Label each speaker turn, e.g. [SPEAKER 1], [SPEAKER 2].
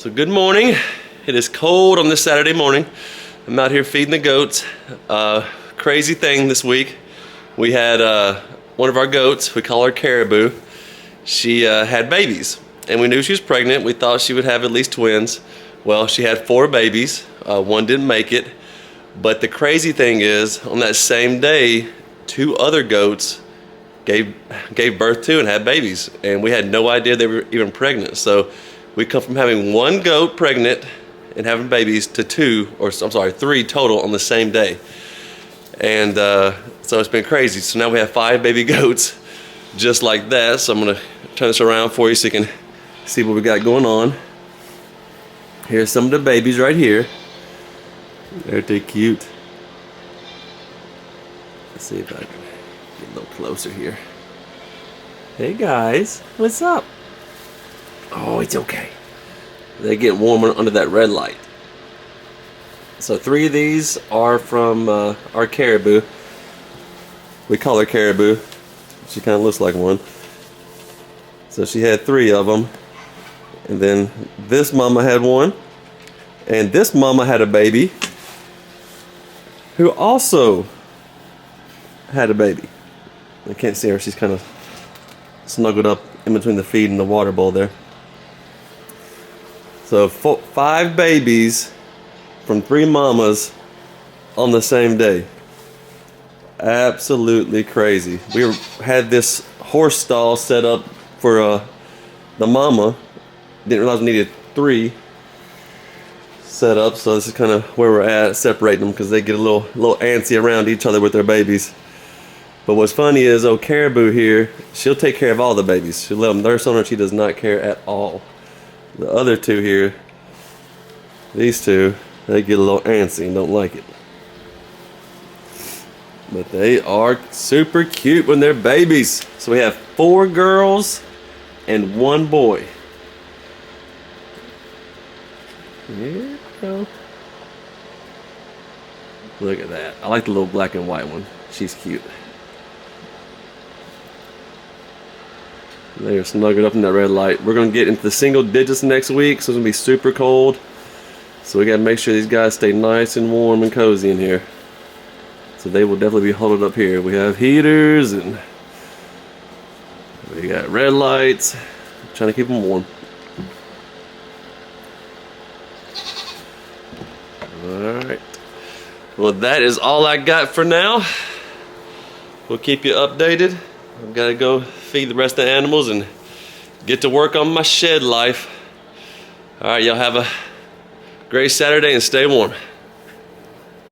[SPEAKER 1] So good morning. It is cold on this Saturday morning. I'm out here feeding the goats. Crazy thing this week. We had one of our goats, we call her Caribou. She had babies and we knew she was pregnant. We thought she would have at least twins. Well, she had 4 babies. One didn't make it. But the crazy thing is, on that same day, 2 other goats gave birth to and had babies. And we had no idea they were even pregnant. So we come from having 1 goat pregnant and having babies to 3 total on the same day. And so it's been crazy. So now we have 5 baby goats just like that. So I'm gonna turn this around for you so you can see what we got going on. Here's some of the babies right here. Aren't they cute? Let's see if I can get a little closer here. Hey guys, what's up? Oh, it's okay. They get warmer under that red light. So 3 of these are from our Caribou. We call her Caribou. She kind of looks like one. So she had 3 of them. And then this mama had 1. And this mama had a baby who also had a baby. I can't see her. She's kind of snuggled up in between the feed and the water bowl there. So 5 babies from 3 mamas on the same day. Absolutely crazy. We had this horse stall set up for the mama. Didn't realize we needed 3 set up, so this is kind of where we're at, separating them because they get a little antsy around each other with their babies. But what's funny is, Caribou here, she'll take care of all the babies. She'll let them nurse on her. She does not care at all. The other 2 here, these 2, they get a little antsy and don't like it. But they are super cute when they're babies. So we have 4 girls and 1 boy. Here we go. Look at that. I like the little black and white one. She's cute. They're snuggled up in that red light. We're going to get into the single digits next week, so it's going to be super cold. So we got to make sure these guys stay nice and warm and cozy in here. So they will definitely be huddled up here. We have heaters and we got red lights. I'm trying to keep them warm. Alright. Well, that is all I got for now. We'll keep you updated. I've got to go feed the rest of the animals and get to work on my shed life. Alright, y'all have a great Saturday and stay warm.